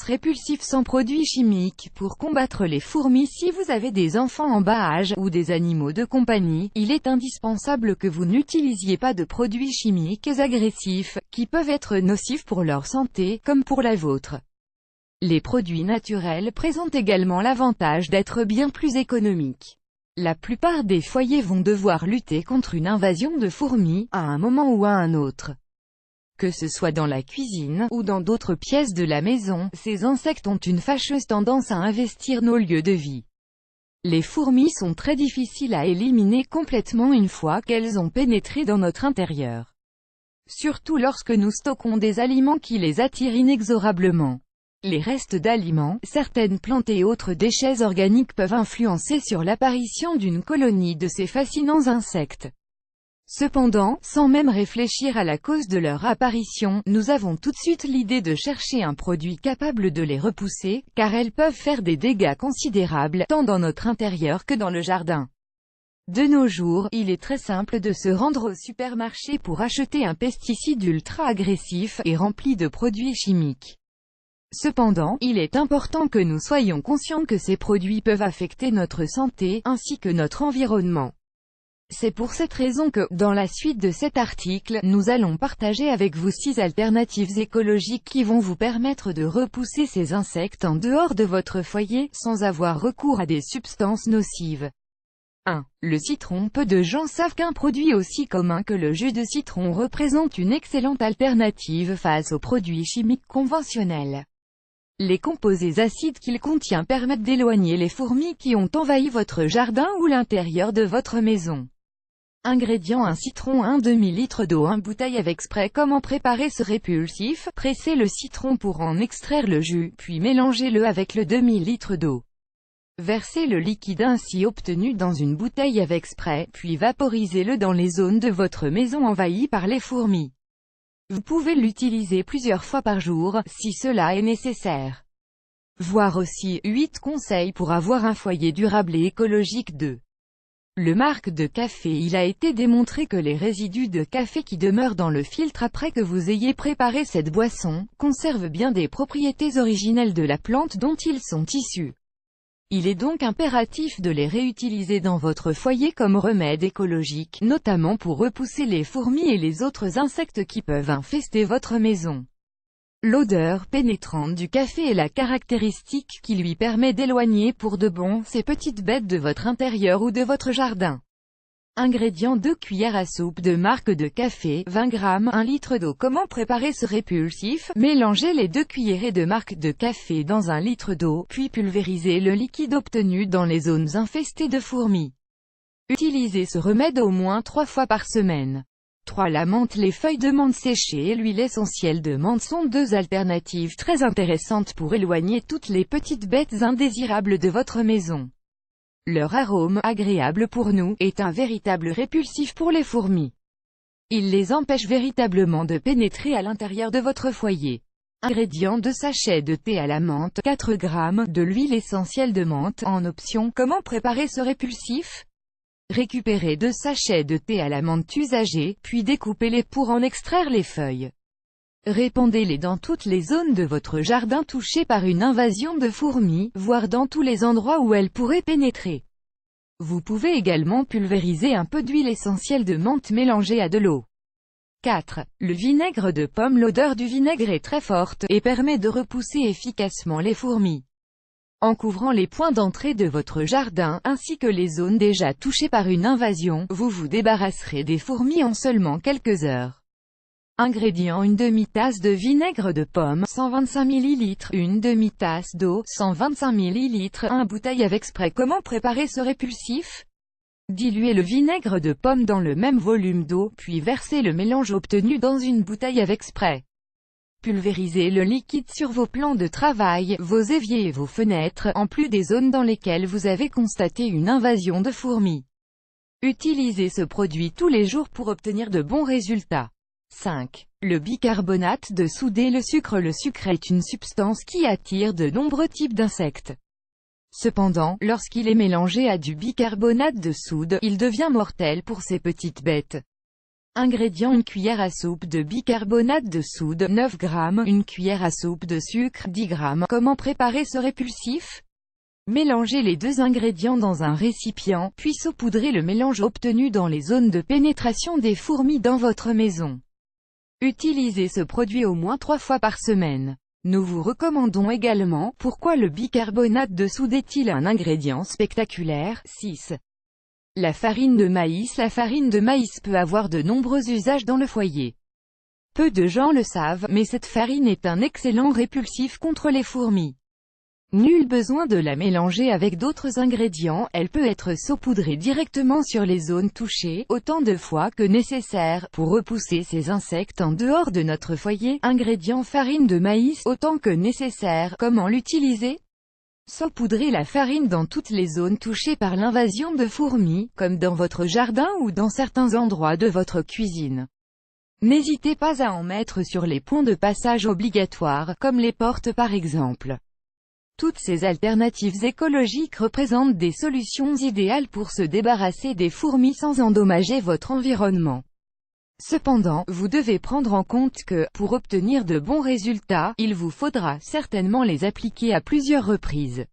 répulsif sans produits chimiques. Pour combattre les fourmis, si vous avez des enfants en bas âge, ou des animaux de compagnie, il est indispensable que vous n'utilisiez pas de produits chimiques agressifs, qui peuvent être nocifs pour leur santé, comme pour la vôtre. Les produits naturels présentent également l'avantage d'être bien plus économiques. La plupart des foyers vont devoir lutter contre une invasion de fourmis, à un moment ou à un autre. Que ce soit dans la cuisine, ou dans d'autres pièces de la maison, ces insectes ont une fâcheuse tendance à investir nos lieux de vie. Les fourmis sont très difficiles à éliminer complètement une fois qu'elles ont pénétré dans notre intérieur. Surtout lorsque nous stockons des aliments qui les attirent inexorablement. Les restes d'aliments, certaines plantes et autres déchets organiques peuvent influencer sur l'apparition d'une colonie de ces fascinants insectes. Cependant, sans même réfléchir à la cause de leur apparition, nous avons tout de suite l'idée de chercher un produit capable de les repousser, car elles peuvent faire des dégâts considérables, tant dans notre intérieur que dans le jardin. De nos jours, il est très simple de se rendre au supermarché pour acheter un pesticide ultra agressif, et rempli de produits chimiques. Cependant, il est important que nous soyons conscients que ces produits peuvent affecter notre santé, ainsi que notre environnement. C'est pour cette raison que, dans la suite de cet article, nous allons partager avec vous 6 alternatives écologiques qui vont vous permettre de repousser ces insectes en dehors de votre foyer, sans avoir recours à des substances nocives. 1. Le citron. Peu de gens savent qu'un produit aussi commun que le jus de citron représente une excellente alternative face aux produits chimiques conventionnels. Les composés acides qu'il contient permettent d'éloigner les fourmis qui ont envahi votre jardin ou l'intérieur de votre maison. Ingrédients: un citron, un demi-litre d'eau, une bouteille avec spray. Comment préparer ce répulsif? Pressez le citron pour en extraire le jus, puis mélangez-le avec le demi-litre d'eau. Versez le liquide ainsi obtenu dans une bouteille avec spray, puis vaporisez-le dans les zones de votre maison envahies par les fourmis. Vous pouvez l'utiliser plusieurs fois par jour, si cela est nécessaire. Voir aussi 8 conseils pour avoir un foyer durable et écologique. 2. Le marc de café. Il a été démontré que les résidus de café qui demeurent dans le filtre après que vous ayez préparé cette boisson, conservent bien des propriétés originelles de la plante dont ils sont issus. Il est donc impératif de les réutiliser dans votre foyer comme remède écologique, notamment pour repousser les fourmis et les autres insectes qui peuvent infester votre maison. L'odeur pénétrante du café est la caractéristique qui lui permet d'éloigner pour de bon ces petites bêtes de votre intérieur ou de votre jardin. Ingrédients: 2 cuillères à soupe de marc de café, 20 g, 1 litre d'eau. Comment préparer ce répulsif? Mélangez les 2 cuillerées de marc de café dans 1 litre d'eau, puis pulvérisez le liquide obtenu dans les zones infestées de fourmis. Utilisez ce remède au moins 3 fois par semaine. 3. La menthe. Les feuilles de menthe séchées et l'huile essentielle de menthe sont 2 alternatives très intéressantes pour éloigner toutes les petites bêtes indésirables de votre maison. Leur arôme, agréable pour nous, est un véritable répulsif pour les fourmis. Il les empêche véritablement de pénétrer à l'intérieur de votre foyer. Ingrédients: 2 sachets de thé à la menthe, 4 g, de l'huile essentielle de menthe, en option. Comment préparer ce répulsif? Récupérez 2 sachets de thé à la menthe usagés, puis découpez-les pour en extraire les feuilles. Répandez-les dans toutes les zones de votre jardin touchées par une invasion de fourmis, voire dans tous les endroits où elles pourraient pénétrer. Vous pouvez également pulvériser un peu d'huile essentielle de menthe mélangée à de l'eau. 4. Le vinaigre de pomme. L'odeur du vinaigre est très forte, et permet de repousser efficacement les fourmis. En couvrant les points d'entrée de votre jardin, ainsi que les zones déjà touchées par une invasion, vous vous débarrasserez des fourmis en seulement quelques heures. Ingrédients: une demi-tasse de vinaigre de pomme, 125 ml, une demi-tasse d'eau, 125 ml, une bouteille avec spray. Comment préparer ce répulsif? Diluez le vinaigre de pomme dans le même volume d'eau, puis versez le mélange obtenu dans une bouteille avec spray. Pulvérisez le liquide sur vos plans de travail, vos éviers et vos fenêtres, en plus des zones dans lesquelles vous avez constaté une invasion de fourmis. Utilisez ce produit tous les jours pour obtenir de bons résultats. 5. Le bicarbonate de soude. Le sucre est une substance qui attire de nombreux types d'insectes. Cependant, lorsqu'il est mélangé à du bicarbonate de soude, il devient mortel pour ces petites bêtes. Ingrédients: une cuillère à soupe de bicarbonate de soude, 9 g, une cuillère à soupe de sucre, 10 g. Comment préparer ce répulsif? Mélangez les deux ingrédients dans un récipient, puis saupoudrez le mélange obtenu dans les zones de pénétration des fourmis dans votre maison. Utilisez ce produit au moins 3 fois par semaine. Nous vous recommandons également. Pourquoi le bicarbonate de soude est-il un ingrédient spectaculaire? 6. La farine de maïs. La farine de maïs peut avoir de nombreux usages dans le foyer. Peu de gens le savent, mais cette farine est un excellent répulsif contre les fourmis. Nul besoin de la mélanger avec d'autres ingrédients, elle peut être saupoudrée directement sur les zones touchées, autant de fois que nécessaire, pour repousser ces insectes en dehors de notre foyer. Ingrédient: farine de maïs, autant que nécessaire. Comment l'utiliser? Saupoudrez la farine dans toutes les zones touchées par l'invasion de fourmis, comme dans votre jardin ou dans certains endroits de votre cuisine. N'hésitez pas à en mettre sur les points de passage obligatoires, comme les portes par exemple. Toutes ces alternatives écologiques représentent des solutions idéales pour se débarrasser des fourmis sans endommager votre environnement. Cependant, vous devez prendre en compte que, pour obtenir de bons résultats, il vous faudra certainement les appliquer à plusieurs reprises.